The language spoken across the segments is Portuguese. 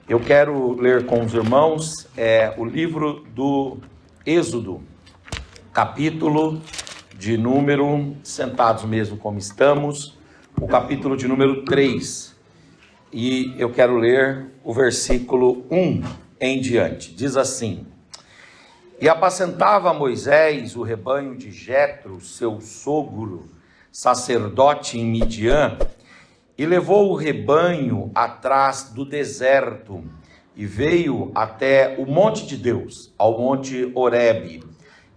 Eu quero ler com os irmãos o livro do Êxodo, capítulo de número, sentados mesmo como estamos, o capítulo de número 3. E eu quero ler o versículo 1 em diante. Diz assim: E apacentava Moisés o rebanho de Jetro, seu sogro, sacerdote em Midian, e levou o rebanho atrás do deserto, e veio até o monte de Deus, ao monte Horebe.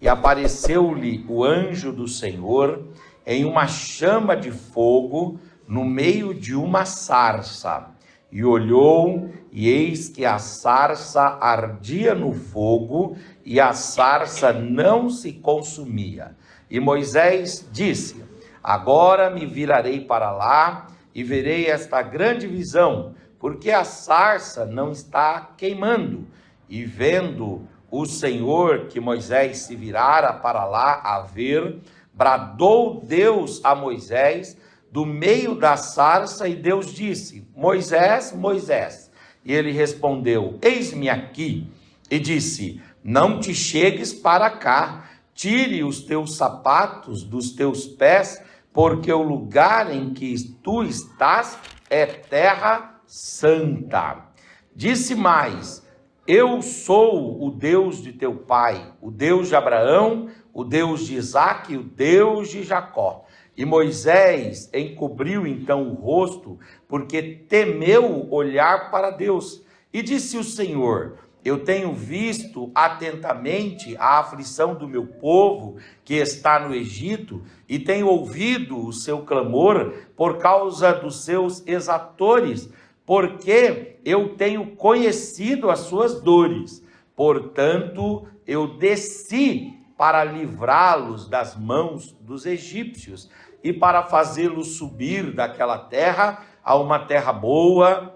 E apareceu-lhe o anjo do Senhor em uma chama de fogo no meio de uma sarça. E olhou, e eis que a sarça ardia no fogo, e a sarça não se consumia. E Moisés disse: Agora me virarei para lá, e verei esta grande visão, porque a sarça não está queimando. E vendo o Senhor que Moisés se virara para lá a ver, bradou Deus a Moisés do meio da sarça, e Deus disse: Moisés, Moisés. E ele respondeu: Eis-me aqui. E disse: Não te chegues para cá, tire os teus sapatos dos teus pés, porque o lugar em que tu estás é terra santa. Disse mais: Eu sou o Deus de teu pai, o Deus de Abraão, o Deus de Isaque, o Deus de Jacó. E Moisés encobriu então o rosto, porque temeu olhar para Deus. E disse o Senhor: Eu tenho visto atentamente a aflição do meu povo que está no Egito, e tenho ouvido o seu clamor por causa dos seus exatores, porque eu tenho conhecido as suas dores. Portanto, eu desci para livrá-los das mãos dos egípcios e para fazê-los subir daquela terra a uma terra boa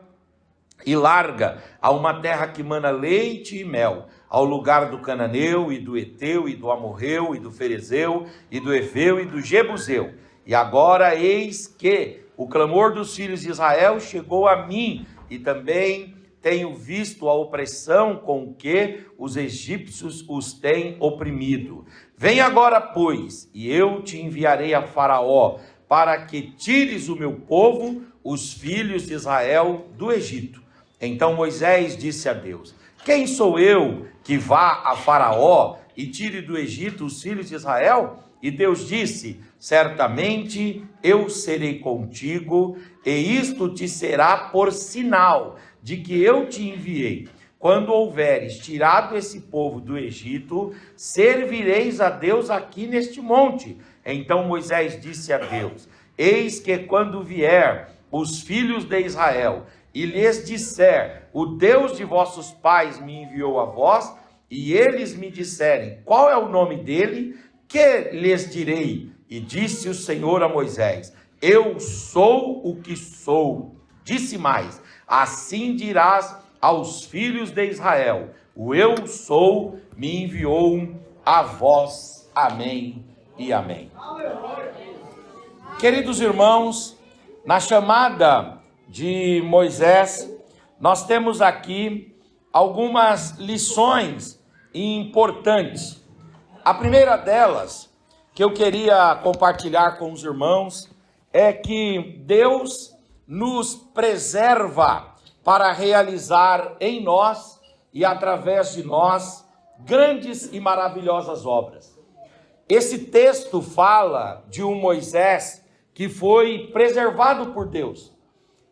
e larga, a uma terra que mana leite e mel, ao lugar do cananeu e do eteu e do amorreu e do ferezeu e do eveu e do jebuseu. E agora eis que o clamor dos filhos de Israel chegou a mim, e também tenho visto a opressão com que os egípcios os têm oprimido. Vem agora, pois, e eu te enviarei a Faraó, para que tires o meu povo, os filhos de Israel, do Egito. Então Moisés disse a Deus: Quem sou eu que vá a Faraó e tire do Egito os filhos de Israel? E Deus disse: Certamente eu serei contigo, e isto te será por sinal de que eu te enviei. Quando houveres tirado esse povo do Egito, servireis a Deus aqui neste monte. Então Moisés disse a Deus: Eis que quando vier os filhos de Israel e lhes disser: O Deus de vossos pais me enviou a vós, e eles me disserem: Qual é o nome dele? Que lhes direi? E disse o Senhor a Moisés: Eu sou o que sou. Disse mais: Assim dirás aos filhos de Israel: O eu sou me enviou a vós. Amém e amém. Queridos irmãos, na chamada de Moisés, nós temos aqui algumas lições importantes. A primeira delas, que eu queria compartilhar com os irmãos, é que Deus nos preserva para realizar em nós e através de nós grandes e maravilhosas obras. Esse texto fala de um Moisés que foi preservado por Deus,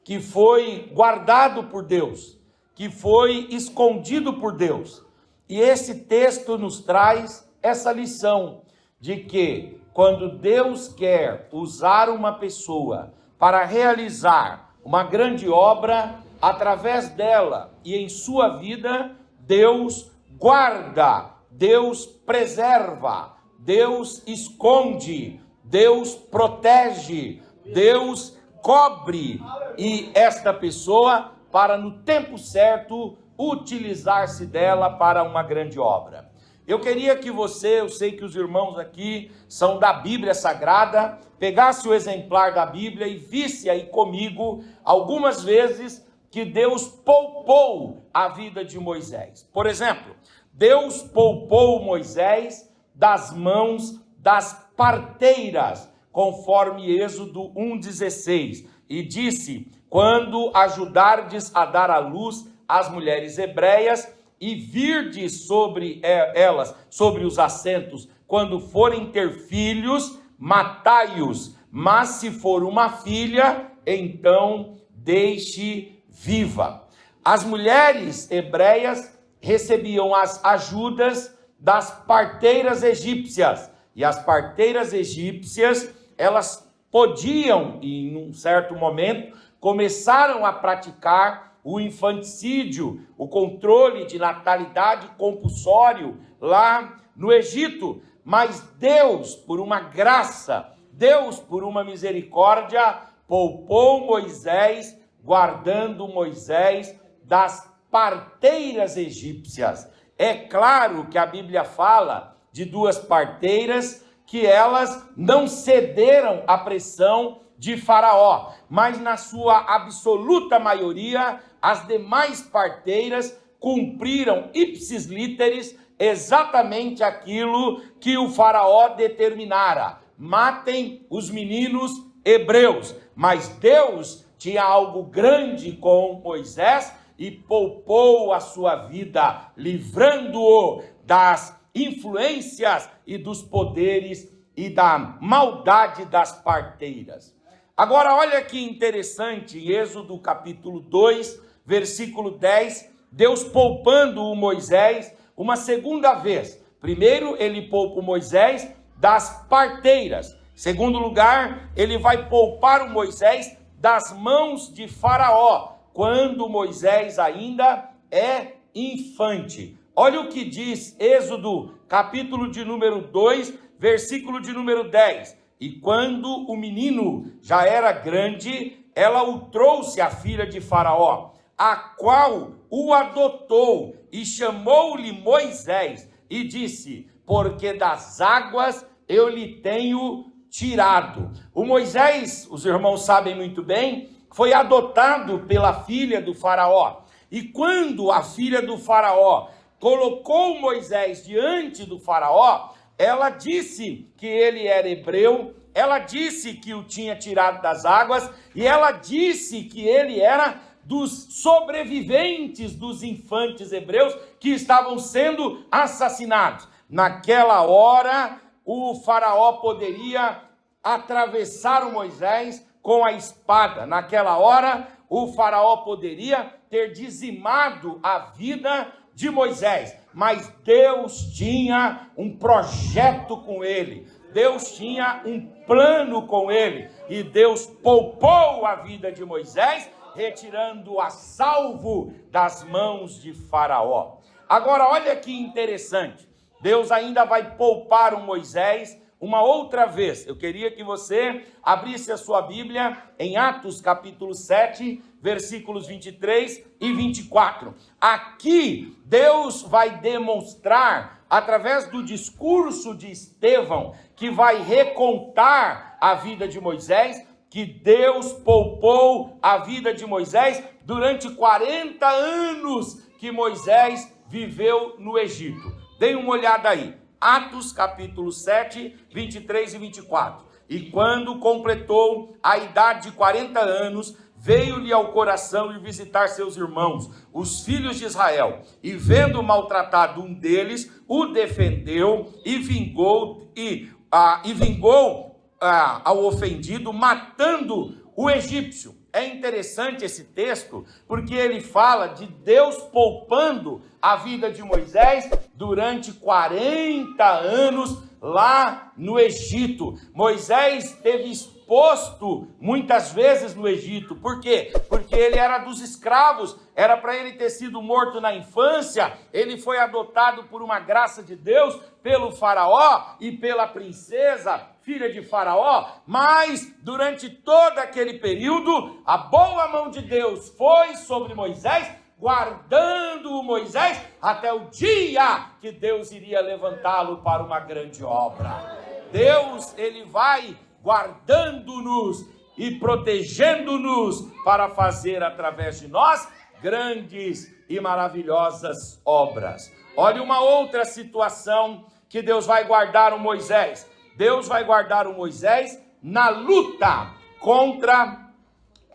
que foi guardado por Deus, que foi escondido por Deus. E esse texto nos traz essa lição de que quando Deus quer usar uma pessoa para realizar uma grande obra, através dela e em sua vida, Deus guarda, Deus preserva, Deus esconde, Deus protege, Deus cobre, e esta pessoa, para no tempo certo, utilizar-se dela para uma grande obra. Eu queria que você, eu sei que os irmãos aqui são da Bíblia Sagrada, pegasse o exemplar da Bíblia e visse aí comigo algumas vezes que Deus poupou a vida de Moisés. Por exemplo, Deus poupou Moisés das mãos das parteiras, conforme Êxodo 1,16, e disse: quando ajudardes a dar à luz as mulheres hebreias, e virdes sobre elas, sobre os assentos, quando forem ter filhos, matai-os, mas se for uma filha, então deixe viva. As mulheres hebreias recebiam as ajudas das parteiras egípcias, e as parteiras egípcias, elas podiam, e em um certo momento, começaram a praticar o infanticídio, o controle de natalidade compulsório lá no Egito. Mas Deus, por uma graça, Deus, por uma misericórdia, poupou Moisés, guardando Moisés das parteiras egípcias. É claro que a Bíblia fala de duas parteiras que elas não cederam à pressão de Faraó, mas na sua absoluta maioria, as demais parteiras cumpriram ipsis literis exatamente aquilo que o Faraó determinara: matem os meninos hebreus. Mas Deus tinha algo grande com Moisés e poupou a sua vida, livrando-o das influências e dos poderes e da maldade das parteiras. Agora, olha que interessante, Êxodo capítulo 2, versículo 10, Deus poupando o Moisés uma segunda vez. Primeiro, ele poupa o Moisés das parteiras. Segundo lugar, ele vai poupar o Moisés das mãos de Faraó, quando Moisés ainda é infante. Olha o que diz Êxodo capítulo de número 2, versículo de número 10. E quando o menino já era grande, ela o trouxe à filha de Faraó, a qual o adotou, e chamou-lhe Moisés, e disse: porque das águas eu lhe tenho tirado. O Moisés, os irmãos sabem muito bem, foi adotado pela filha do Faraó. E quando a filha do Faraó colocou Moisés diante do Faraó, ela disse que ele era hebreu, ela disse que o tinha tirado das águas, e ela disse que ele era dos sobreviventes dos infantes hebreus que estavam sendo assassinados. Naquela hora, o Faraó poderia atravessar o Moisés com a espada. Naquela hora, o Faraó poderia ter dizimado a vida de Moisés, mas Deus tinha um projeto com ele, Deus tinha um plano com ele, e Deus poupou a vida de Moisés, retirando-o a salvo das mãos de Faraó. Agora, olha que interessante, Deus ainda vai poupar o Moisés uma outra vez. Eu queria que você abrisse a sua Bíblia em Atos capítulo 7, versículos 23 e 24. Aqui Deus vai demonstrar, através do discurso de Estevão, que vai recontar a vida de Moisés, que Deus poupou a vida de Moisés durante 40 anos que Moisés viveu no Egito. Dê uma olhada aí. Atos capítulo 7, 23 e 24. E quando completou a idade de 40 anos, veio-lhe ao coração ir visitar seus irmãos, os filhos de Israel. E vendo maltratado um deles, o defendeu e vingou ao ofendido, matando o egípcio. É interessante esse texto, porque ele fala de Deus poupando a vida de Moisés durante 40 anos lá no Egito. Moisés esteve exposto muitas vezes no Egito. Por quê? Porque ele era dos escravos, era para ele ter sido morto na infância. Ele foi adotado por uma graça de Deus pelo Faraó e pela princesa, filha de Faraó, mas durante todo aquele período, a boa mão de Deus foi sobre Moisés, guardando o Moisés até o dia que Deus iria levantá-lo para uma grande obra. Deus, ele vai guardando-nos e protegendo-nos para fazer através de nós grandes e maravilhosas obras. Olha uma outra situação que Deus vai guardar o Moisés. Deus vai guardar o Moisés na luta contra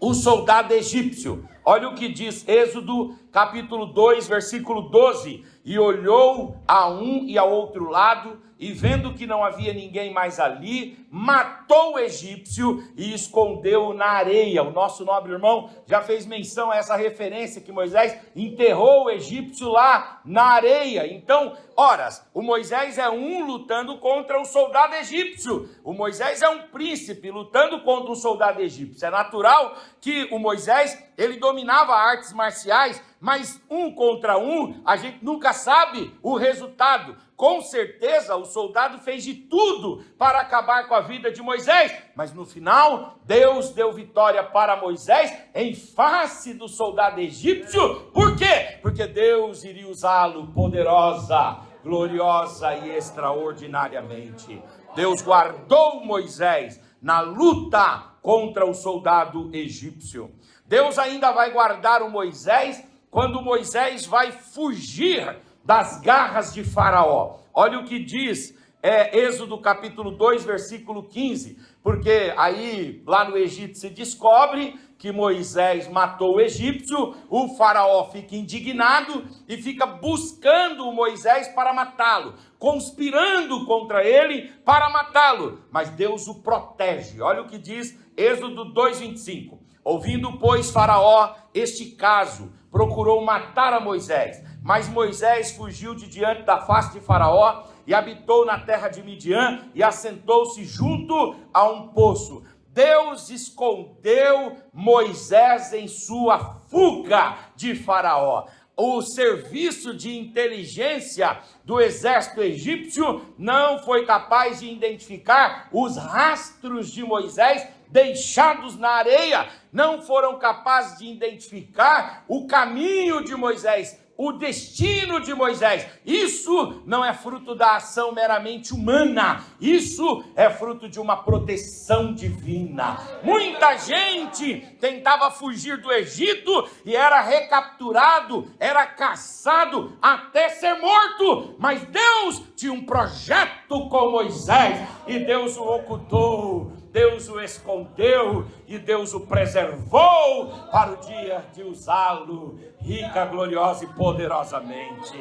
o soldado egípcio. Olha o que diz Êxodo capítulo 2, versículo 12. E olhou a um e ao outro lado, e vendo que não havia ninguém mais ali, matou o egípcio e escondeu-o na areia. O nosso nobre irmão já fez menção a essa referência que Moisés enterrou o egípcio lá na areia. Então, ora, o Moisés é um lutando contra o soldado egípcio. O Moisés é um príncipe lutando contra um soldado egípcio. É natural que o Moisés, ele dominava artes marciais, mas um contra um, a gente nunca sabe o resultado. Com certeza o soldado fez de tudo para acabar com a vida de Moisés, mas no final Deus deu vitória para Moisés em face do soldado egípcio. Por quê? Porque Deus iria usá-lo poderosa, gloriosa e extraordinariamente. Deus guardou Moisés na luta contra o soldado egípcio. Deus ainda vai guardar o Moisés quando Moisés vai fugir das garras de Faraó. Olha o que diz Êxodo capítulo 2, versículo 15, porque aí lá no Egito se descobre que Moisés matou o egípcio, o Faraó fica indignado e fica buscando o Moisés para matá-lo, conspirando contra ele para matá-lo, mas Deus o protege. Olha o que diz Êxodo 2, 25. Ouvindo, pois, Faraó este caso, procurou matar a Moisés, mas Moisés fugiu de diante da face de Faraó e habitou na terra de Midian e assentou-se junto a um poço. Deus escondeu Moisés em sua fuga de Faraó. O serviço de inteligência do exército egípcio não foi capaz de identificar os rastros de Moisés deixados na areia, não foram capazes de identificar o caminho de Moisés, o destino de Moisés. Isso não é fruto da ação meramente humana, isso é fruto de uma proteção divina. Muita gente tentava fugir do Egito e era recapturado, era caçado até ser morto, mas Deus tinha um projeto com Moisés e Deus o ocultou, Deus o escondeu e Deus o preservou para o dia de usá-lo rica, gloriosa e poderosamente.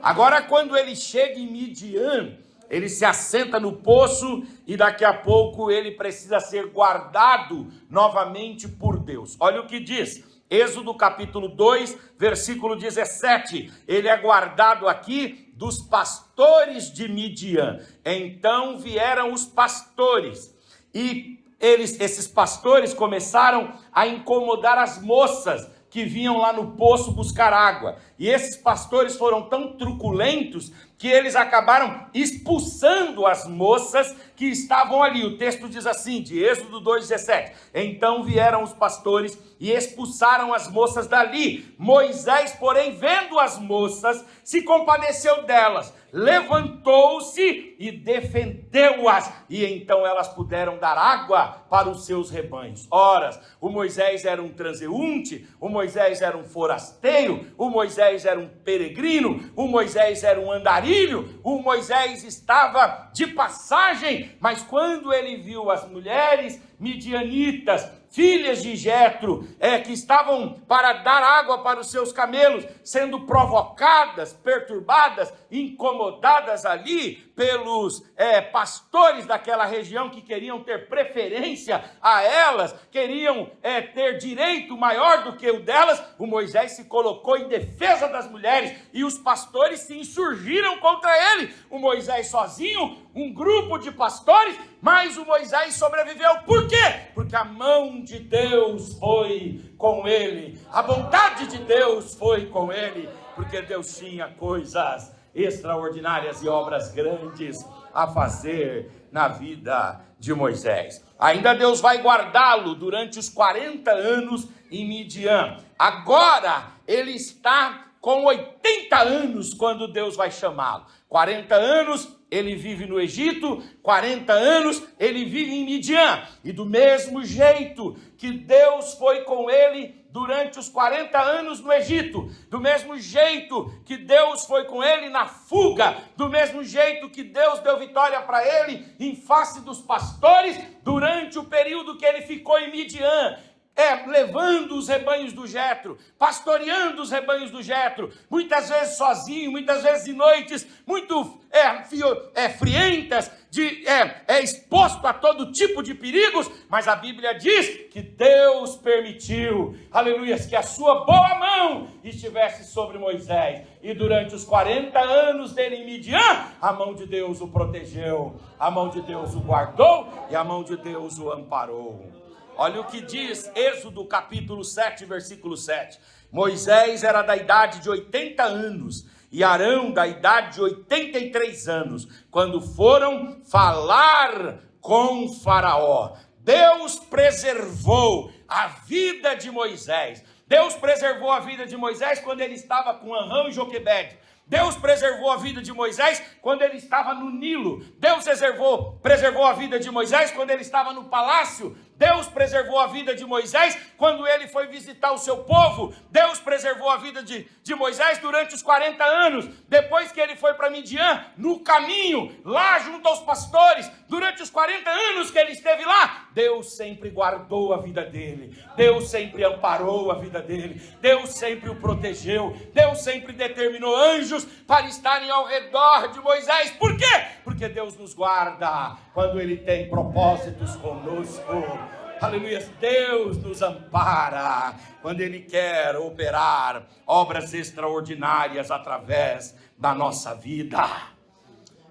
Agora, quando ele chega em Midian, ele se assenta no poço e daqui a pouco ele precisa ser guardado novamente por Deus. Olha o que diz Êxodo capítulo 2, versículo 17. Ele é guardado aqui dos pastores de Midian. Então vieram os pastores e esses pastores começaram a incomodar as moças que vinham lá no poço buscar água. E esses pastores foram tão truculentos que eles acabaram expulsando as moças que estavam ali. O texto diz assim, de Êxodo 2,17. Então vieram os pastores e expulsaram as moças dali. Moisés, porém, vendo as moças, se compadeceu delas, levantou-se e defendeu-as, e então elas puderam dar água para os seus rebanhos. Ora, o Moisés era um transeunte, o Moisés era um forasteiro, o Moisés era um peregrino, o Moisés era um andarilho, o Moisés estava de passagem, mas quando ele viu as mulheres midianitas, filhas de Jetro, que estavam para dar água para os seus camelos, sendo provocadas, perturbadas, incomodadas ali pelos pastores daquela região que queriam ter preferência a elas, queriam ter direito maior do que o delas, o Moisés se colocou em defesa das mulheres e os pastores se insurgiram contra ele. O Moisés sozinho, um grupo de pastores, mas o Moisés sobreviveu. Por quê? Porque a mão de Deus foi com ele, a bondade de Deus foi com ele, porque Deus tinha coisas extraordinárias e obras grandes a fazer na vida de Moisés. Ainda Deus vai guardá-lo durante os 40 anos em Midian. Agora ele está com 80 anos quando Deus vai chamá-lo. 40 anos ele vive no Egito, 40 anos ele vive em Midian. E do mesmo jeito que Deus foi com ele durante os 40 anos no Egito, do mesmo jeito que Deus foi com ele na fuga, do mesmo jeito que Deus deu vitória para ele em face dos pastores, durante o período que ele ficou em Midian, levando os rebanhos do Jetro, pastoreando os rebanhos do Jetro, muitas vezes sozinho, muitas vezes de noites muito frientas, exposto a todo tipo de perigos, mas a Bíblia diz que Deus permitiu, aleluia, que a sua boa mão estivesse sobre Moisés, e durante os 40 anos dele em Midian, a mão de Deus o protegeu, a mão de Deus o guardou, e a mão de Deus o amparou. Olha o que diz Êxodo capítulo 7, versículo 7. Moisés era da idade de 80 anos e Arão da idade de 83 anos, quando foram falar com Faraó. Deus preservou a vida de Moisés. Deus preservou a vida de Moisés quando ele estava com Amrão e Joquebede. Deus preservou a vida de Moisés quando ele estava no Nilo. Deus preservou a vida de Moisés quando ele estava no palácio. Deus preservou a vida de Moisés quando ele foi visitar o seu povo. Deus preservou a vida de Moisés durante os 40 anos. Depois que ele foi para Midian, no caminho, lá junto aos pastores, durante os 40 anos que ele esteve lá, Deus sempre guardou a vida dele. Deus sempre amparou a vida dele. Deus sempre o protegeu. Deus sempre determinou anjos para estarem ao redor de Moisés. Por quê? Porque Deus nos guarda quando ele tem propósitos conosco. Aleluia, Deus nos ampara quando ele quer operar obras extraordinárias através da nossa vida.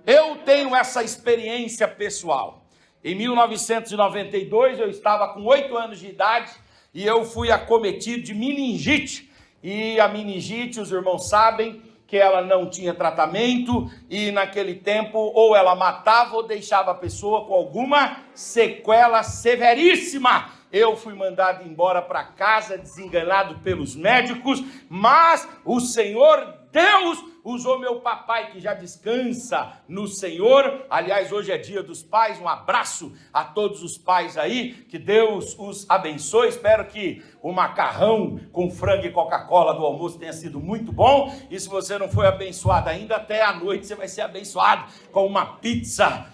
Eu tenho essa experiência pessoal. Em 1992 eu estava com 8 anos de idade e eu fui acometido de meningite. E a meningite, os irmãos sabem que ela não tinha tratamento, e naquele tempo ou ela matava ou deixava a pessoa com alguma sequela severíssima. Eu fui mandado embora para casa, desenganado pelos médicos, mas o Senhor Deus usou meu papai, que já descansa no Senhor. Aliás, hoje é dia dos pais, um abraço a todos os pais aí, que Deus os abençoe. Espero que o macarrão com frango e Coca-Cola do almoço tenha sido muito bom, e se você não foi abençoado ainda, até à noite você vai ser abençoado com uma pizza,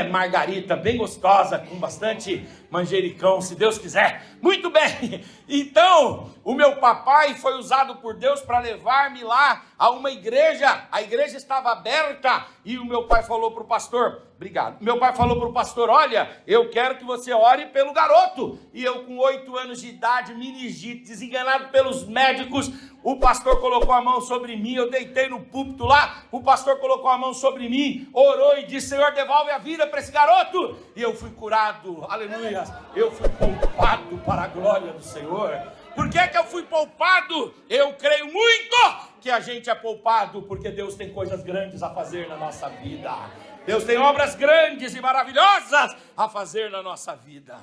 margarita, bem gostosa, com bastante manjericão, se Deus quiser. Muito bem, então, o meu papai foi usado por Deus para levar-me lá a uma igreja. A igreja estava aberta e o meu pai falou para o pastor, obrigado, meu pai falou para o pastor, olha, eu quero que você ore pelo garoto. E eu com 8 anos de idade, meningite, desenganado pelos médicos, o pastor colocou a mão sobre mim, eu deitei no púlpito lá, o pastor colocou a mão sobre mim, orou e disse, Senhor, devolve a vida para esse garoto. E eu fui curado, aleluia, eu fui poupado para a glória do Senhor. Por que eu fui poupado? Eu creio muito que a gente é poupado, porque Deus tem coisas grandes a fazer na nossa vida. Deus tem obras grandes e maravilhosas a fazer na nossa vida.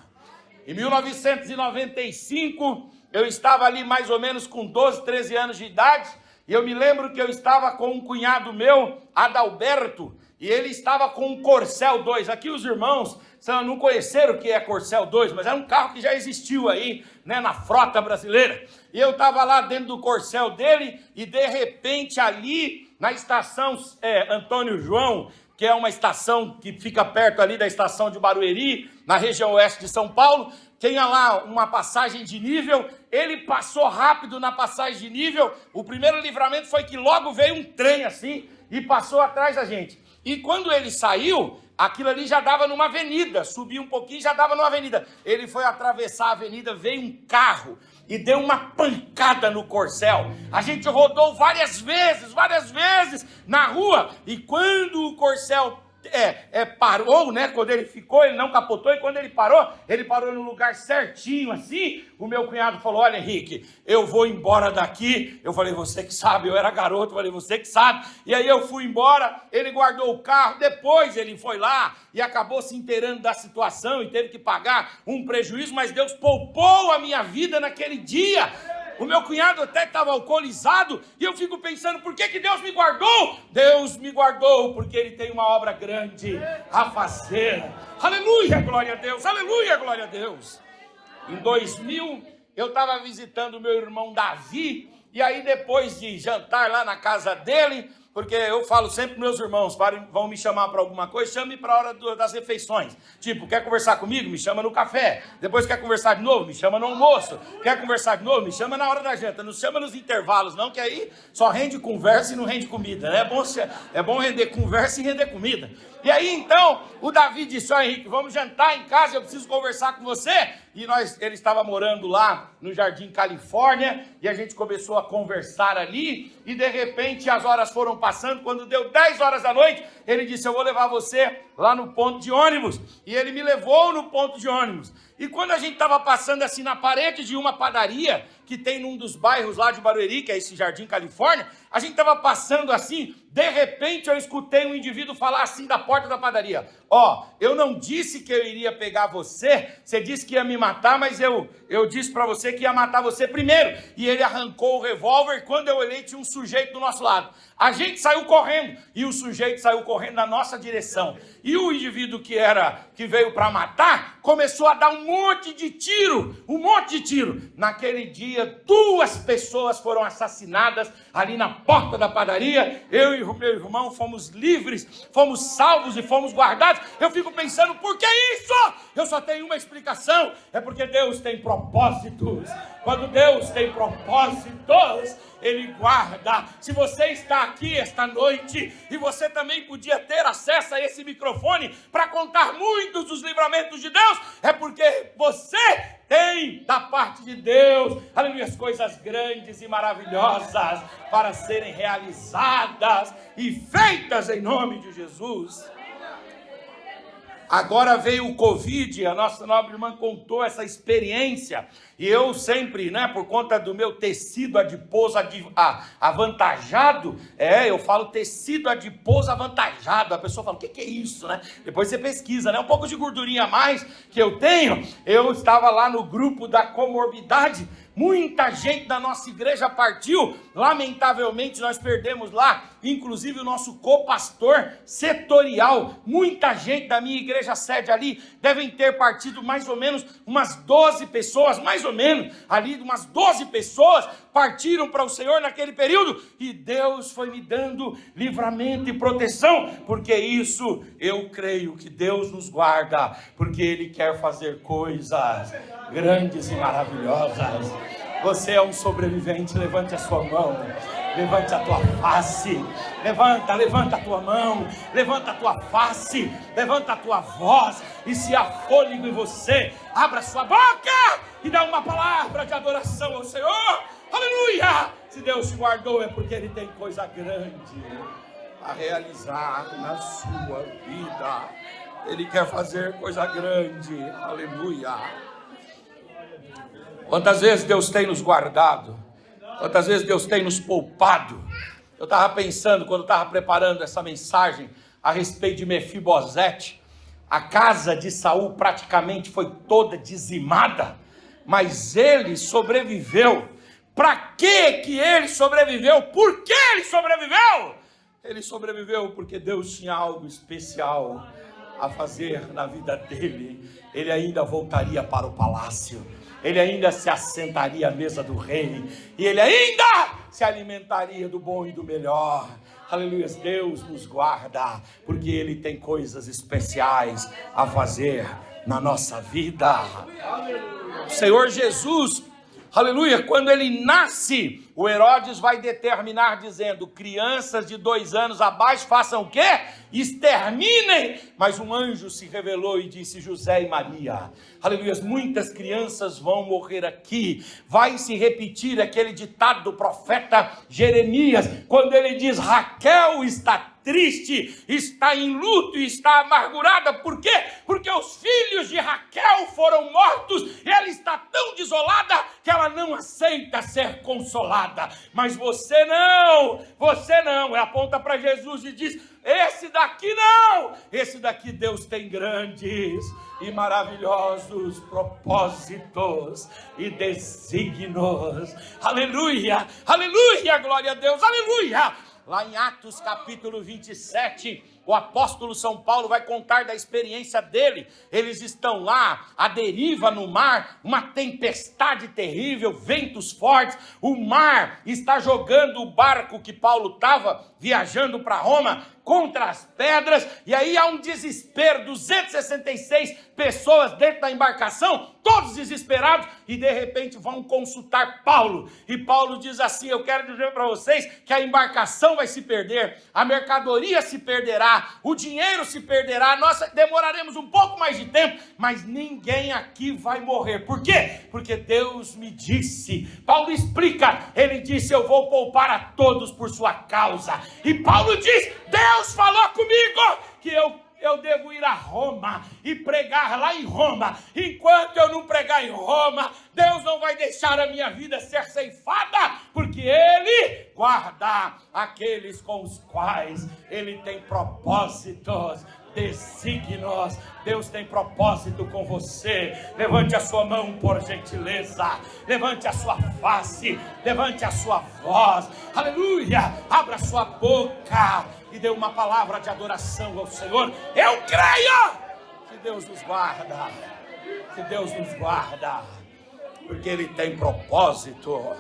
Em 1995, eu estava ali mais ou menos com 12, 13 anos de idade, e eu me lembro que eu estava com um cunhado meu, Adalberto, e ele estava com um Corcel 2. Aqui os irmãos não conheceram o que é Corcel 2, mas era um carro que já existiu aí, na frota brasileira. E eu estava lá dentro do Corcel dele, e de repente ali na estação Antônio João, que é uma estação que fica perto ali da estação de Barueri, na região oeste de São Paulo, tinha lá uma passagem de nível. Ele passou rápido na passagem de nível. O primeiro livramento foi que logo veio um trem assim e passou atrás da gente. E quando ele saiu, aquilo ali já dava numa avenida, subiu um pouquinho, já dava numa avenida. Ele foi atravessar a avenida, veio um carro e deu uma pancada no Corcel. A gente rodou várias vezes na rua, e quando o Corcel parou, né? Quando ele ficou, ele não capotou, e quando ele parou no lugar certinho, assim. O meu cunhado falou: olha, Henrique, eu vou embora daqui. Eu falei: você que sabe. Eu era garoto, eu falei: você que sabe. E aí eu fui embora, ele guardou o carro, depois ele foi lá e acabou se inteirando da situação e teve que pagar um prejuízo, mas Deus poupou a minha vida naquele dia. O meu cunhado até estava alcoolizado, e eu fico pensando: por que Deus me guardou? Deus me guardou porque Ele tem uma obra grande a fazer. Aleluia, glória a Deus, aleluia, glória a Deus. Em 2000, eu estava visitando o meu irmão Davi, e aí depois de jantar lá na casa dele, porque eu falo sempre para meus irmãos, vão me chamar para alguma coisa, chame para a hora das refeições. Tipo, quer conversar comigo? Me chama no café. Depois quer conversar de novo? Me chama no almoço. Quer conversar de novo? Me chama na hora da janta. Não chama nos intervalos não, que aí só rende conversa e não rende comida, né? É bom render conversa e render comida. E aí então, o Davi disse: ó, Henrique, vamos jantar em casa, eu preciso conversar com você. E ele estava morando lá no Jardim Califórnia, e a gente começou a conversar ali, e de repente as horas foram passando. Quando deu 10 horas da noite, ele disse: eu vou levar você lá no ponto de ônibus. E ele me levou no ponto de ônibus. E quando a gente estava passando assim na parede de uma padaria, que tem num dos bairros lá de Barueri, que é esse Jardim Califórnia, a gente estava passando assim, de repente eu escutei um indivíduo falar assim da porta da padaria: ó, eu não disse que eu iria pegar você, você disse que ia me matar, mas eu disse para você que ia matar você primeiro. E ele arrancou o revólver, quando eu olhei tinha um sujeito do nosso lado. A gente saiu correndo, e o sujeito saiu correndo na nossa direção. E o indivíduo que veio para matar, começou a dar um monte de tiro. Naquele dia, 2 pessoas foram assassinadas ali na porta da padaria. Eu e o meu irmão fomos livres, fomos salvos e fomos guardados. Eu fico pensando: por que isso? Eu só tenho uma explicação: é porque Deus tem propósitos. Quando Deus tem propósitos, Ele guarda. Se você está aqui esta noite, e você também podia ter acesso a esse microfone para contar muitos dos livramentos de Deus, é porque você tem da parte de Deus, aleluia, as coisas grandes e maravilhosas para serem realizadas e feitas em nome de Jesus. Agora veio o Covid, a nossa nobre irmã contou essa experiência, e eu sempre, né, por conta do meu tecido adiposo avantajado, eu falo tecido adiposo avantajado, a pessoa fala: o que é isso, né? Depois você pesquisa, né? Um pouco de gordurinha a mais que eu tenho. Eu estava lá no grupo da comorbidade. Muita gente da nossa igreja partiu, lamentavelmente nós perdemos lá, inclusive o nosso copastor setorial. Muita gente da minha igreja sede ali, devem ter partido mais ou menos umas 12 pessoas, mais ou menos, ali umas 12 pessoas partiram para o Senhor naquele período, e Deus foi me dando livramento e proteção, porque isso eu creio que Deus nos guarda, porque Ele quer fazer coisas grandes e maravilhosas. Você é um sobrevivente, levante a sua mão, levante a tua face, levanta a tua mão, levanta a tua face, levanta a tua voz, e se há fôlego em você, abra sua boca e dá uma palavra de adoração ao Senhor. Aleluia! Se Deus te guardou, é porque Ele tem coisa grande a realizar na sua vida. Ele quer fazer coisa grande. Aleluia! Quantas vezes Deus tem nos guardado, quantas vezes Deus tem nos poupado. Eu estava pensando, quando estava preparando essa mensagem a respeito de Mefibosete, a casa de Saul praticamente foi toda dizimada, mas ele sobreviveu. Para que ele sobreviveu? Por que ele sobreviveu? Ele sobreviveu porque Deus tinha algo especial a fazer na vida dele. Ele ainda voltaria para o palácio, ele ainda se assentaria à mesa do rei, e ele ainda se alimentaria do bom e do melhor. Aleluia, Deus nos guarda, porque Ele tem coisas especiais a fazer na nossa vida. O Senhor Jesus, aleluia, quando Ele nasce, o Herodes vai determinar dizendo, crianças de 2 anos abaixo façam o quê? Exterminem. Mas um anjo se revelou e disse, José e Maria, aleluia, muitas crianças vão morrer aqui. Vai se repetir aquele ditado do profeta Jeremias, quando ele diz, Raquel está triste, está em luto e está amargurada. Por quê? Porque os filhos de Raquel foram mortos e ela está tão desolada que ela não aceita ser consolada. Mas você não, ela aponta para Jesus e diz, esse daqui não, esse daqui Deus tem grandes e maravilhosos propósitos e desígnios. Aleluia, aleluia, glória a Deus, aleluia. Lá em Atos capítulo 27, o apóstolo São Paulo vai contar da experiência dele. Eles estão lá, à deriva no mar, uma tempestade terrível, ventos fortes. O mar está jogando o barco que Paulo estava viajando para Roma contra as pedras. E aí há um desespero, 266 pessoas dentro da embarcação, todos desesperados, e de repente vão consultar Paulo. E Paulo diz assim, eu quero dizer para vocês que a embarcação vai se perder, a mercadoria se perderá, o dinheiro se perderá, nós demoraremos um pouco mais de tempo, mas ninguém aqui vai morrer. Por quê? Porque Deus me disse. Paulo explica, ele disse, eu vou poupar a todos por sua causa. E Paulo diz, Deus falou comigo que eu devo ir a Roma e pregar lá em Roma. Enquanto eu não pregar em Roma, Deus não vai deixar a minha vida ser ceifada, porque Ele guarda aqueles com os quais Ele tem propósitos, desígnios. Deus tem propósito com você. Levante a sua mão, por gentileza. Levante a sua face. Levante a sua voz. Aleluia. Abra a sua boca e dê uma palavra de adoração ao Senhor. Eu creio que Deus nos guarda. Que Deus nos guarda. Porque Ele tem propósito.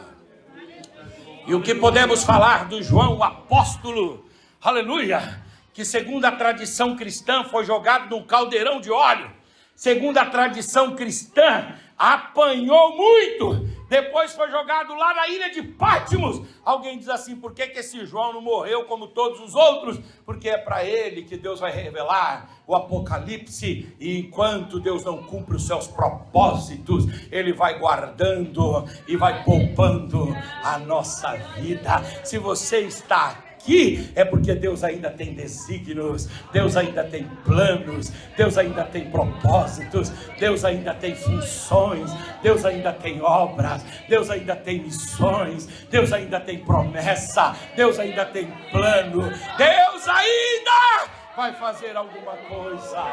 E o que podemos falar do João, o apóstolo? Aleluia. Que segundo a tradição cristã foi jogado num caldeirão de óleo. Segundo a tradição cristã, apanhou muito. Depois foi jogado lá na ilha de Patmos. Alguém diz assim, por que esse João não morreu como todos os outros? Porque é para ele que Deus vai revelar o Apocalipse. E enquanto Deus não cumpre os seus propósitos, Ele vai guardando e vai poupando a nossa vida. Se você está aqui, é porque Deus ainda tem desígnios, Deus ainda tem planos, Deus ainda tem propósitos, Deus ainda tem funções, Deus ainda tem obras, Deus ainda tem missões, Deus ainda tem promessa, Deus ainda tem plano, Deus ainda vai fazer alguma coisa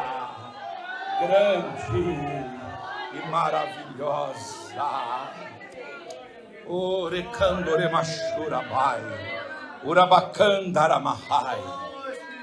grande e maravilhosa. Orecandoremachurabai. Urabacandaramahai.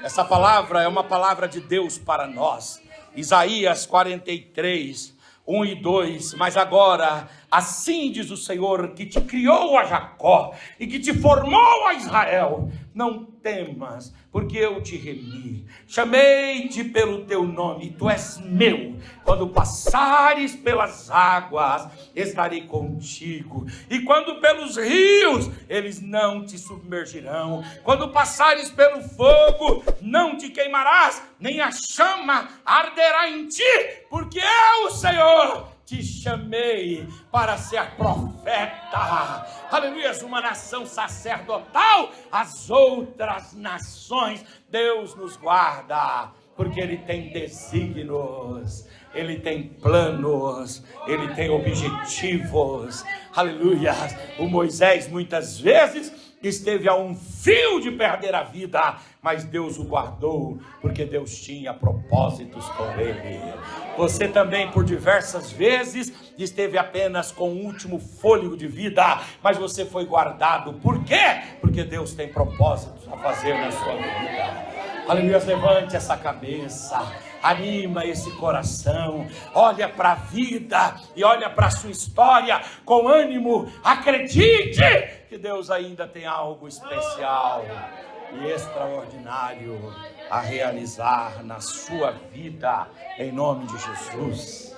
Essa palavra é uma palavra de Deus para nós. Isaías 43, 1 e 2. Mas agora, assim diz o Senhor, que te criou a Jacó e que te formou a Israel: não temas, porque eu te remi. Chamei-te pelo teu nome, tu és meu. Quando passares pelas águas, estarei contigo. E quando pelos rios, eles não te submergirão. Quando passares pelo fogo, não te queimarás, nem a chama arderá em ti, porque eu, o Senhor, te chamei para ser profeta. Aleluia, uma nação sacerdotal, as outras nações. Deus nos guarda, porque Ele tem desígnios, Ele tem planos, Ele tem objetivos. Aleluia. O Moisés muitas vezes esteve a um fio de perder a vida, mas Deus o guardou, porque Deus tinha propósitos com ele. Você também por diversas vezes esteve apenas com o último fôlego de vida, mas você foi guardado. Por quê? Porque Deus tem propósitos a fazer na sua vida. Aleluia, levante essa cabeça, anima esse coração, olha para a vida e olha para a sua história com ânimo. Acredite que Deus ainda tem algo especial e extraordinário a realizar na sua vida, em nome de Jesus.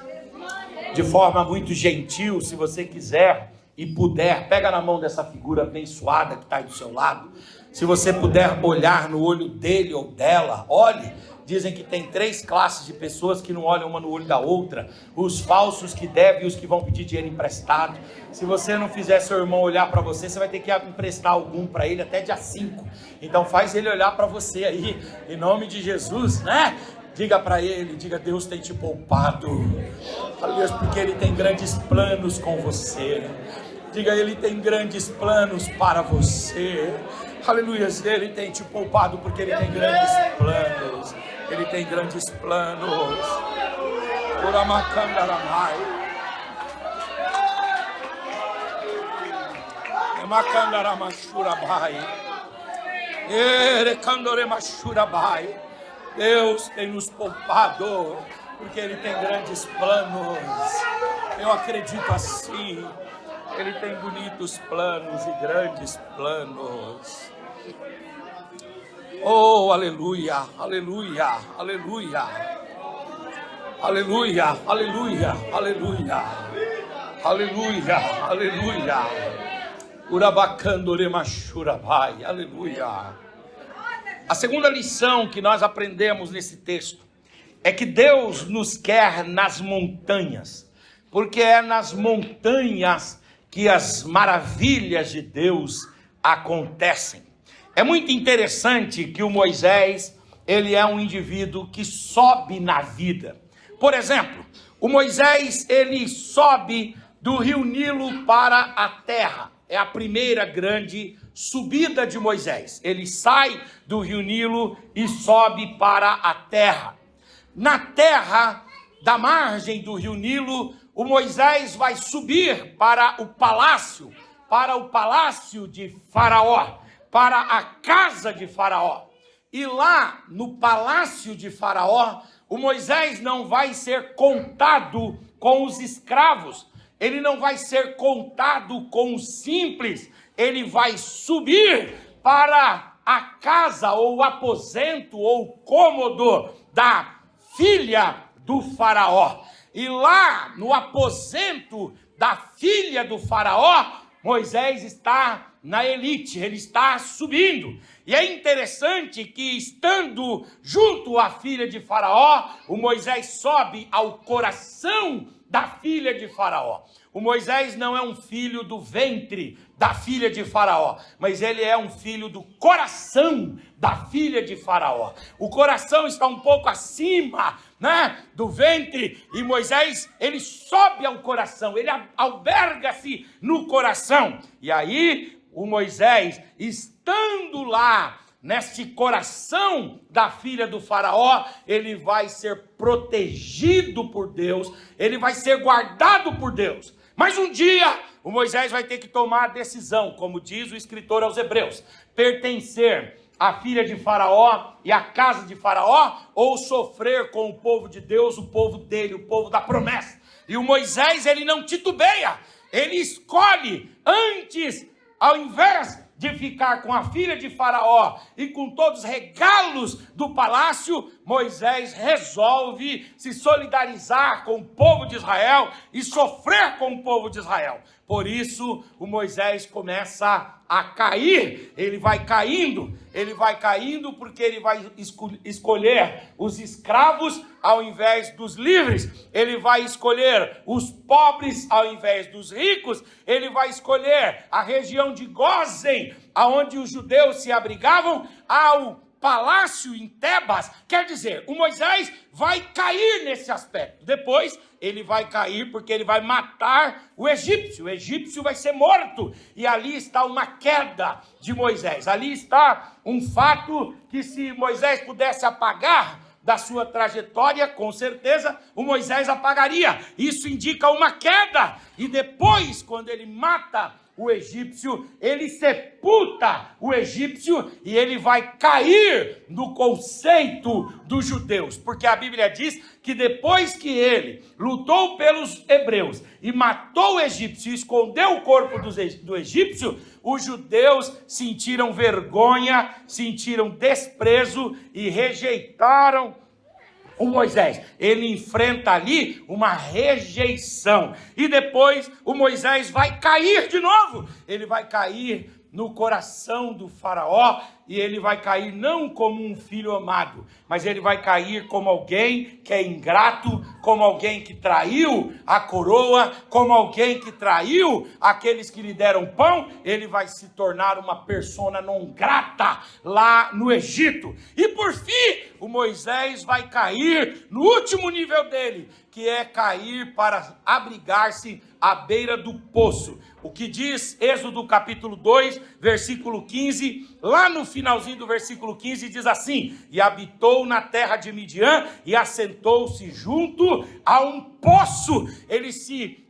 De forma muito gentil, se você quiser e puder, pega na mão dessa figura abençoada que está aí do seu lado. Se você puder olhar no olho dele ou dela, olhe. Dizem que tem 3 classes de pessoas que não olham uma no olho da outra: os falsos que devem e os que vão pedir dinheiro emprestado. Se você não fizer seu irmão olhar para você, você vai ter que emprestar algum para ele até dia 5. Então faz ele olhar para você aí, em nome de Jesus, né? Diga para ele, diga: Deus tem te poupado, aleluia, porque Ele tem grandes planos com você. Diga: Ele tem grandes planos para você, aleluia, Ele tem te poupado porque Ele tem grandes planos. Ele tem grandes planos. Uramacandaramai. Emacandaramachurabai. Erecandoremachurabai. Deus tem nos poupado porque Ele tem grandes planos. Eu acredito assim. Ele tem bonitos planos e grandes planos. Oh, aleluia, aleluia, aleluia, aleluia, aleluia, aleluia, aleluia, aleluia, urabacandoremachurabai, aleluia. A segunda lição que nós aprendemos nesse texto é que Deus nos quer nas montanhas, porque é nas montanhas que as maravilhas de Deus acontecem. É muito interessante que o Moisés, ele é um indivíduo que sobe na vida. Por exemplo, o Moisés, ele sobe do rio Nilo para a terra. É a primeira grande subida de Moisés. Ele sai do rio Nilo e sobe para a terra. Na terra, da margem do rio Nilo, o Moisés vai subir para o palácio de Faraó, para a casa de Faraó. E lá no palácio de Faraó, o Moisés não vai ser contado com os escravos, ele não vai ser contado com os simples, ele vai subir para a casa ou aposento ou cômodo da filha do Faraó. E lá no aposento da filha do Faraó, Moisés está na elite, ele está subindo. E é interessante que, estando junto à filha de Faraó, o Moisés sobe ao coração da filha de Faraó. O Moisés não é um filho do ventre da filha de Faraó, mas ele é um filho do coração da filha de Faraó. O coração está um pouco acima, né, do ventre, e Moisés, ele sobe ao coração, ele alberga-se no coração. E aí, o Moisés, estando lá, neste coração da filha do Faraó, ele vai ser protegido por Deus, ele vai ser guardado por Deus. Mas um dia, o Moisés vai ter que tomar a decisão, como diz o escritor aos Hebreus: pertencer à filha de Faraó e à casa de Faraó, ou sofrer com o povo de Deus, o povo dele, o povo da promessa. E o Moisés, ele não titubeia, ele escolhe antes, ao invés de ficar com a filha de Faraó e com todos os regalos do palácio, Moisés resolve se solidarizar com o povo de Israel e sofrer com o povo de Israel. Por isso, o Moisés começa a cair, ele vai caindo porque ele vai escolher os escravos ao invés dos livres, ele vai escolher os pobres ao invés dos ricos, ele vai escolher a região de Gósen, aonde os judeus se abrigavam, ao palácio em Tebas. Quer dizer, o Moisés vai cair nesse aspecto. Depois ele vai cair porque ele vai matar o egípcio vai ser morto, e ali está uma queda de Moisés, ali está um fato que, se Moisés pudesse apagar da sua trajetória, com certeza o Moisés apagaria. Isso indica uma queda. E depois, quando ele mata o egípcio, ele sepulta o egípcio e ele vai cair no conceito dos judeus, porque a Bíblia diz que depois que ele lutou pelos hebreus e matou o egípcio e escondeu o corpo do egípcio, os judeus sentiram vergonha, sentiram desprezo e rejeitaram o Moisés? Ele enfrenta ali uma rejeição. E depois o Moisés vai cair de novo. Ele vai cair no coração do faraó, e ele vai cair não como um filho amado, mas ele vai cair como alguém que é ingrato, como alguém que traiu a coroa, como alguém que traiu aqueles que lhe deram pão. Ele vai se tornar uma persona não grata lá no Egito. E por fim, o Moisés vai cair no último nível dele, que é cair para abrigar-se à beira do poço. O que diz Êxodo capítulo 2, versículo 15, lá no finalzinho do versículo 15 diz assim: e habitou na terra de Midian e assentou-se junto a um poço. Ele se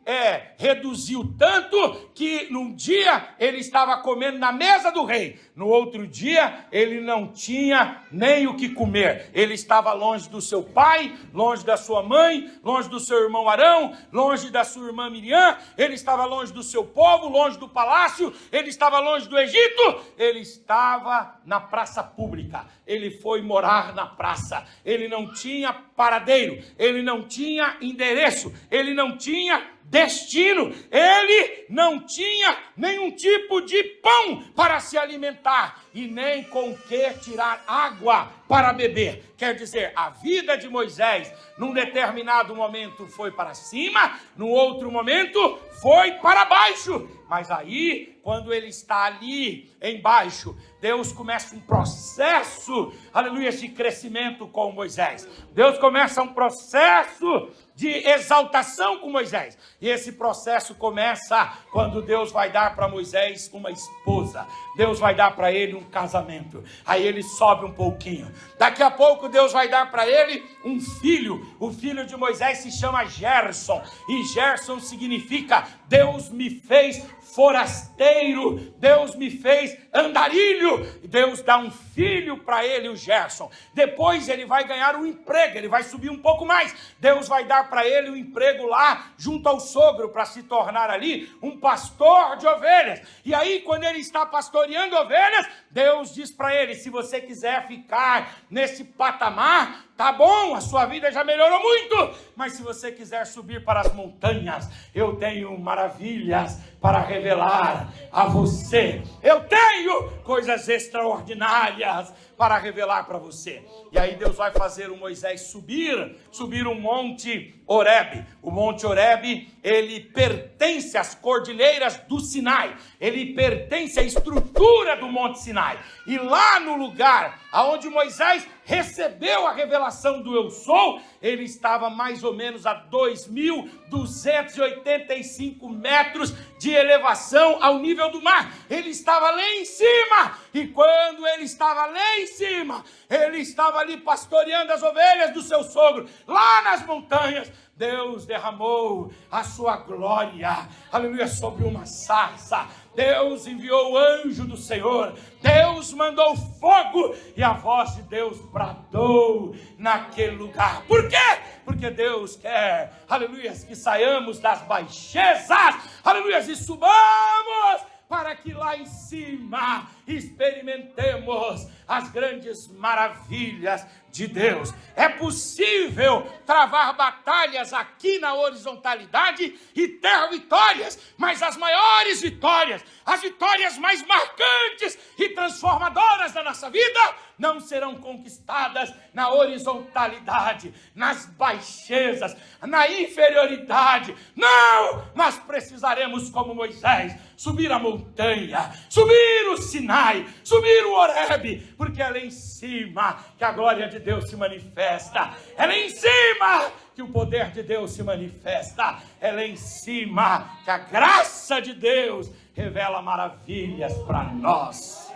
reduziu tanto que num dia ele estava comendo na mesa do rei, no outro dia ele não tinha nem o que comer. Ele estava longe do seu pai, longe da sua mãe, longe do seu irmão Arão, longe da sua irmã Miriam. Ele estava longe do seu povo, longe do palácio, ele estava longe do Egito. Ele estava na praça pública, ele foi morar na praça. Ele não tinha paradeiro, ele não tinha endereço, ele não tinha destino, ele não tinha nenhum tipo de pão para se alimentar e nem com que tirar água para beber. Quer dizer, a vida de Moisés num determinado momento foi para cima, no outro momento foi para baixo. Mas aí, quando ele está ali embaixo, Deus começa um processo, aleluia, de crescimento com Moisés. Deus começa um processo de exaltação com Moisés. E esse processo começa quando Deus vai dar para Moisés uma esposa. Deus vai dar para ele um casamento. Aí ele sobe um pouquinho. Daqui a pouco Deus vai dar para ele um filho. O filho de Moisés se chama Gerson. E Gerson significa Deus me fez forasteiro, Deus me fez andarilho. Deus dá um filho para ele, o Gerson. Depois ele vai ganhar um emprego, ele vai subir um pouco mais. Deus vai dar para ele um emprego lá junto ao sogro, para se tornar ali um pastor de ovelhas. E aí, quando ele está pastoreando ovelhas, Deus diz para ele: se você quiser ficar nesse patamar, tá bom, a sua vida já melhorou muito, mas se você quiser subir para as montanhas, eu tenho maravilhas para revelar a você. Eu tenho coisas extraordinárias para revelar para você. E aí Deus vai fazer o Moisés subir um monte Horebe. O monte Horebe, ele pertence às cordilheiras do Sinai. Ele pertence à estrutura do monte Sinai. E lá no lugar aonde Moisés recebeu a revelação do Eu Sou, ele estava mais ou menos a 2.285 metros de elevação ao nível do mar. Ele estava lá em cima. E quando ele estava lá em cima, ele estava ali pastoreando as ovelhas do seu sogro, lá nas montanhas. Deus derramou a sua glória, aleluia, sobre uma sarça. Deus enviou o anjo do Senhor, Deus mandou fogo, e a voz de Deus bradou naquele lugar. Por quê? Porque Deus quer, aleluia, que saiamos das baixezas, aleluia, e subamos para que lá em cima experimentemos as grandes maravilhas de Deus. É possível travar batalhas aqui na horizontalidade e ter vitórias, mas as maiores vitórias, as vitórias mais marcantes e transformadoras da nossa vida, não serão conquistadas na horizontalidade, nas baixezas, na inferioridade. Não! Nós precisaremos, como Moisés, subir a montanha, subir o Sinai, subir o Horebe, porque é lá em cima que a glória de Deus se manifesta. É lá em cima que o poder de Deus se manifesta. É lá em cima que a graça de Deus revela maravilhas para nós.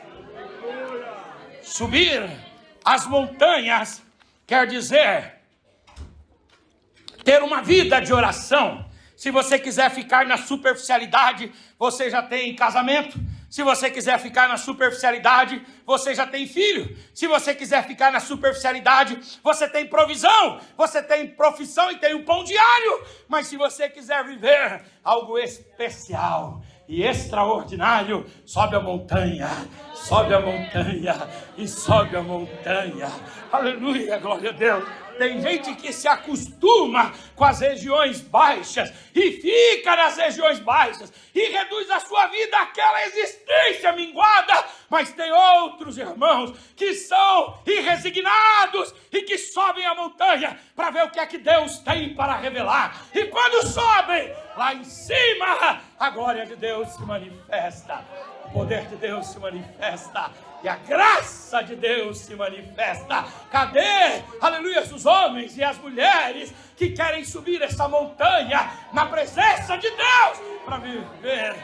Subir as montanhas quer dizer ter uma vida de oração. Se você quiser ficar na superficialidade, você já tem casamento. Se você quiser ficar na superficialidade, você já tem filho. Se você quiser ficar na superficialidade, você tem provisão, você tem profissão e tem o pão diário. Mas se você quiser viver algo especial e extraordinário, sobe a montanha e sobe a montanha. Aleluia, glória a Deus. Tem gente que se acostuma com as regiões baixas e fica nas regiões baixas e reduz a sua vida àquela existência minguada. Mas tem outros irmãos que são irresignados e que sobem a montanha para ver o que é que Deus tem para revelar. E quando sobem, lá em cima, a glória de Deus se manifesta, o poder de Deus se manifesta e a graça de Deus se manifesta. Cadê, aleluia, os homens e as mulheres que querem subir essa montanha na presença de Deus para viver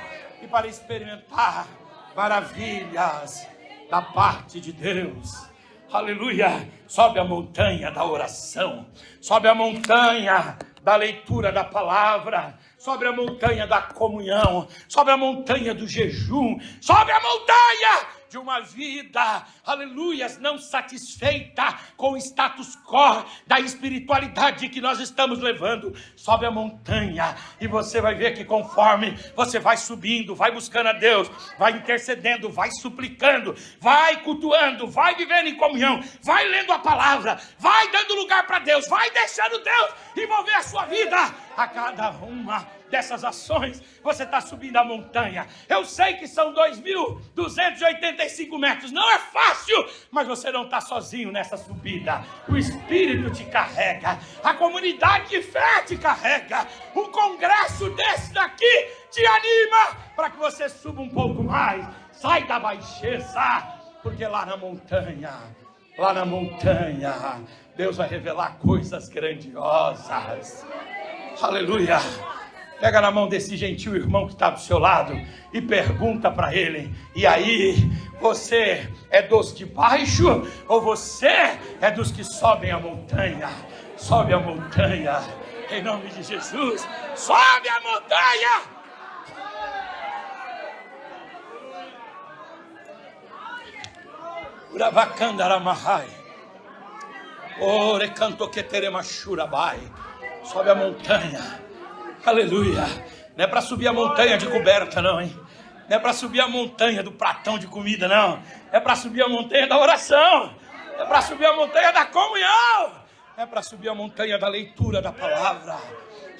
e para experimentar maravilhas da parte de Deus? Aleluia. Sobe a montanha da oração, sobe a montanha da leitura da palavra, sobe a montanha da comunhão, sobe a montanha do jejum, sobe a montanha de uma vida, aleluia, não satisfeita com o status quo da espiritualidade que nós estamos levando. Sobe a montanha e você vai ver que conforme você vai subindo, vai buscando a Deus, vai intercedendo, vai suplicando, vai cultuando, vai vivendo em comunhão, vai lendo a palavra, vai dando lugar para Deus, vai deixando Deus envolver a sua vida. A cada uma dessas ações, você está subindo a montanha. Eu sei que são 2.285 metros, não é fácil, mas você não está sozinho nessa subida. O Espírito te carrega, a comunidade de fé te carrega, um congresso desse daqui te anima para que você suba um pouco mais, sai da baixeza, porque lá na montanha, Deus vai revelar coisas grandiosas. Aleluia. Pega na mão desse gentil irmão que está do seu lado e pergunta para ele: e aí, você é dos de baixo ou você é dos que sobem a montanha? Sobe a montanha, em nome de Jesus. Sobe a montanha. Uravacandaramahai. Ore canto que teremachurabai. Sobe a montanha. Aleluia. Não é para subir a montanha de coberta, não, hein? Não é para subir a montanha do pratão de comida, não. É para subir a montanha da oração. É para subir a montanha da comunhão. É para subir a montanha da leitura da palavra.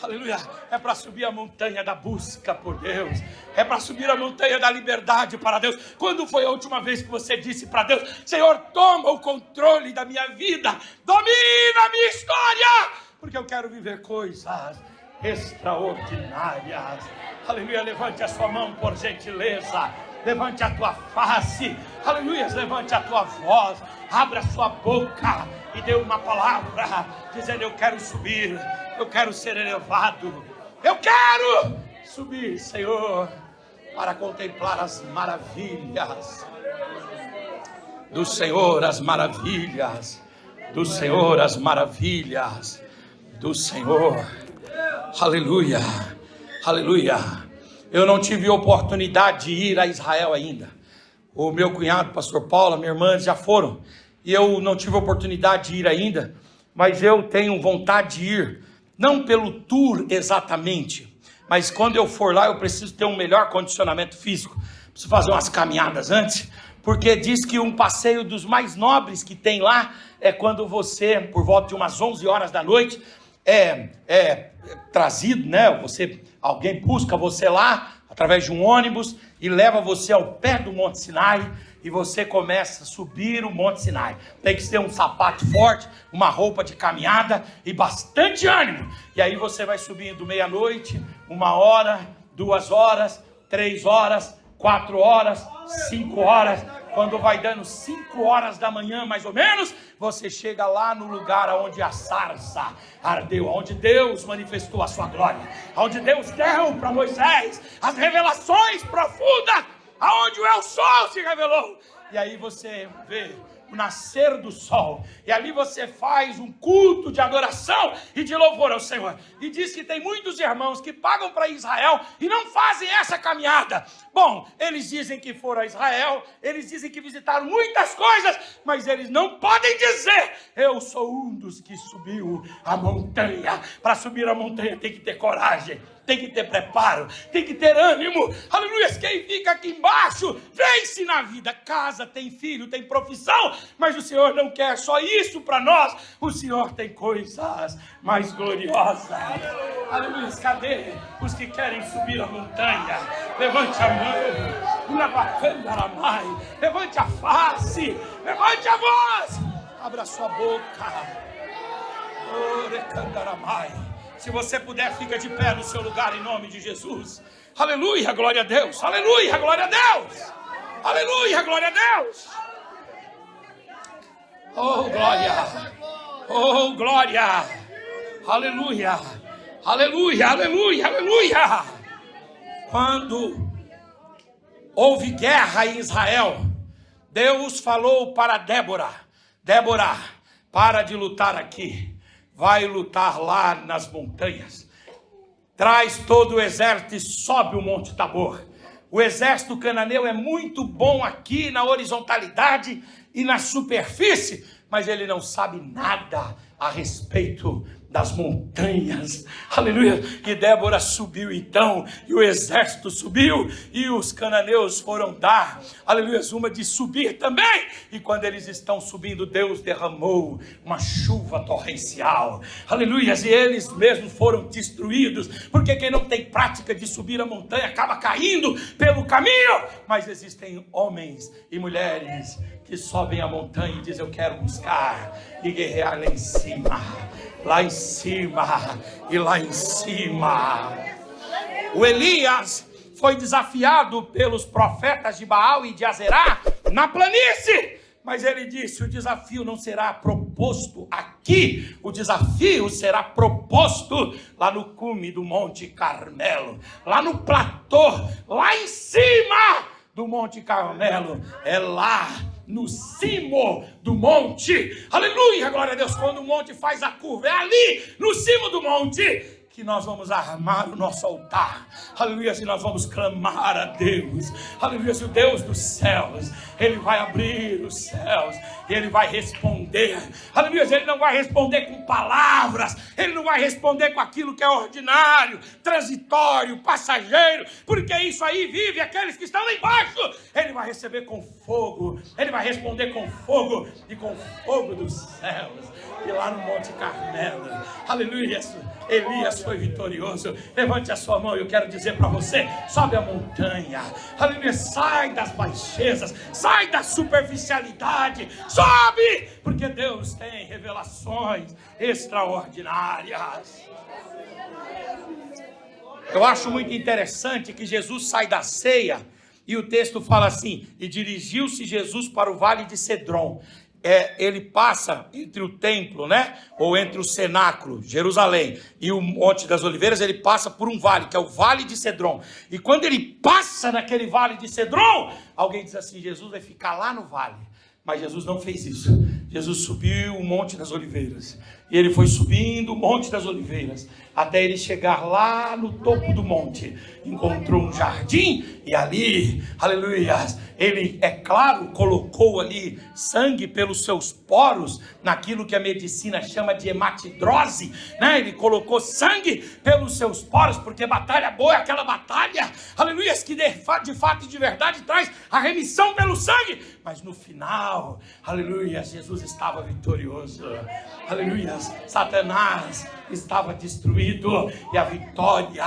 Aleluia. É para subir a montanha da busca por Deus. É para subir a montanha da liberdade para Deus. Quando foi a última vez que você disse para Deus: Senhor, toma o controle da minha vida, domina a minha história, porque eu quero viver coisas extraordinárias. Aleluia. Levante a sua mão, por gentileza. Levante a tua face. Aleluia. Levante a tua voz. Abra a sua boca e dê uma palavra dizendo: eu quero subir, eu quero ser elevado, eu quero subir, Senhor, para contemplar as maravilhas do Senhor, as maravilhas do Senhor, as maravilhas do Senhor. Aleluia, aleluia. Eu não tive oportunidade de ir a Israel ainda. O meu cunhado, pastor Paulo, minha irmã já foram, e eu não tive oportunidade de ir ainda, mas eu tenho vontade de ir, não pelo tour exatamente, mas quando eu for lá eu preciso ter um melhor condicionamento físico, preciso fazer umas caminhadas antes, porque diz que um passeio dos mais nobres que tem lá é quando você, por volta de umas 11 horas da noite, é trazido, né? Alguém busca você lá, através de um ônibus, e leva você ao pé do Monte Sinai, e você começa a subir o Monte Sinai. Tem que ter um sapato forte, uma roupa de caminhada e bastante ânimo. E aí você vai subindo meia-noite, 1 hora, 2 horas, 3 horas, 4 horas, 5 horas. Quando vai dando 5 horas da manhã, mais ou menos, você chega lá no lugar onde a sarça ardeu, onde Deus manifestou a sua glória, onde Deus deu para Moisés as revelações profundas, aonde o El Sol se revelou. E aí você vê o nascer do sol, e ali você faz um culto de adoração e de louvor ao Senhor. E diz que tem muitos irmãos que pagam para Israel e não fazem essa caminhada. Bom, eles dizem que foram a Israel, eles dizem que visitaram muitas coisas, mas eles não podem dizer: eu sou um dos que subiu a montanha. Para subir a montanha tem que ter coragem. tem que ter preparo, tem que ter ânimo. Aleluia, quem fica aqui embaixo, vence na vida. Casa, tem filho, tem profissão, mas o Senhor não quer só isso para nós. O Senhor tem coisas mais gloriosas. Aleluia, cadê os que querem subir a montanha? Levante a mão, levante a face, levante a voz, abra sua boca. Se você puder, fica de pé no seu lugar em nome de Jesus. Aleluia, glória a Deus. Aleluia, glória a Deus. Aleluia, glória a Deus. Oh, glória. Oh, glória. Aleluia. Aleluia, aleluia, aleluia. Quando houve guerra em Israel, Deus falou para Débora: Débora, para de lutar aqui. Vai lutar lá nas montanhas. Traz todo o exército e sobe o Monte Tabor. O exército cananeu é muito bom aqui na horizontalidade e na superfície, mas ele não sabe nada a respeito das montanhas. Aleluia. E Débora subiu então, e o exército subiu, e os cananeus foram dar, aleluia, uma de subir também. E quando eles estão subindo, Deus derramou uma chuva torrencial. Aleluia. E eles mesmos foram destruídos, porque quem não tem prática de subir a montanha acaba caindo pelo caminho. Mas existem homens e mulheres que sobem a montanha e dizem: eu quero buscar e guerrear lá em cima. Lá em cima e lá em cima. O Elias foi desafiado pelos profetas de Baal e de Azerá na planície, mas ele disse: o desafio não será proposto aqui, o desafio será proposto lá no cume do Monte Carmelo, lá no platô, lá em cima do Monte Carmelo. É lá no cimo do monte, aleluia, glória a Deus. Quando o monte faz a curva, é ali no cimo do monte que nós vamos armar o nosso altar, aleluia, e nós vamos clamar a Deus, aleluia, o Deus dos céus. Ele vai abrir os céus e Ele vai responder, aleluia. Ele não vai responder com palavras, Ele não vai responder com aquilo que é ordinário, transitório, passageiro, porque isso aí vive aqueles que estão lá embaixo. Ele vai receber com fogo, Ele vai responder com fogo e com fogo dos céus. E lá no Monte Carmelo, aleluia, Elias foi vitorioso. Levante a sua mão e eu quero dizer para você: sobe a montanha, aleluia, sai das baixezas, sai da superficialidade, sobe, porque Deus tem revelações extraordinárias. Eu acho muito interessante que Jesus sai da ceia e o texto fala assim: e dirigiu-se Jesus para o vale de Cedron. Ele passa entre o templo, né? Ou entre o cenáculo, Jerusalém, e o Monte das Oliveiras. Ele passa por um vale, que é o Vale de Cedron. E quando ele passa naquele Vale de Cedron, alguém diz assim: Jesus vai ficar lá no vale. Mas Jesus não fez isso. Jesus subiu o Monte das Oliveiras. E ele foi subindo o Monte das Oliveiras, até ele chegar lá no topo do monte. Encontrou um jardim, e ali, aleluia, ele, é claro, colocou ali sangue pelos seus poros, naquilo que a medicina chama de hematidrose, né? Ele colocou sangue pelos seus poros, porque batalha boa é aquela batalha, aleluia, que de fato e de verdade traz a remissão pelo sangue. Mas no final, aleluia, Jesus estava vitorioso, aleluia, Satanás estava destruído, e a vitória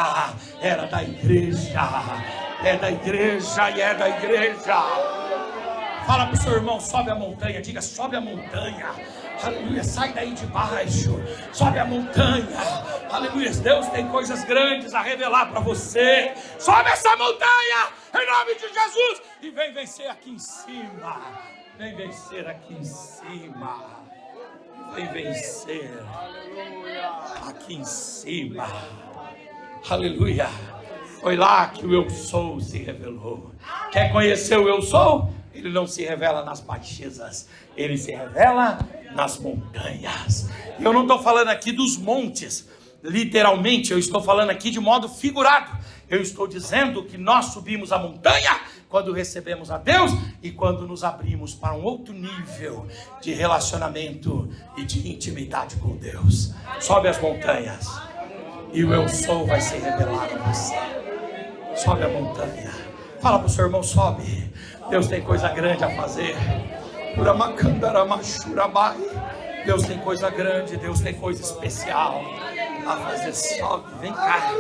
era da igreja, é da igreja e é da igreja. Fala para o seu irmão: sobe a montanha, diga: sobe a montanha, aleluia, sai daí de baixo, sobe a montanha, aleluia, Deus tem coisas grandes a revelar para você. Sobe essa montanha, em nome de Jesus, e vem vencer aqui em cima, vem vencer aqui em cima, vem vencer aqui em cima, aleluia. Foi lá que o Eu Sou se revelou. Quer conhecer o Eu Sou? Ele não se revela nas baixezas, ele se revela nas montanhas. E eu não estou falando aqui dos montes, literalmente, eu estou falando aqui de modo figurado. Eu estou dizendo que nós subimos a montanha quando recebemos a Deus e quando nos abrimos para um outro nível de relacionamento e de intimidade com Deus. Sobe as montanhas. e o eu sou vai ser revelado a você. Sobe a montanha. Fala para o seu irmão, sobe. Deus tem coisa grande a fazer. Deus tem coisa grande, Deus tem coisa especial a fazer. Sobe, vem cá.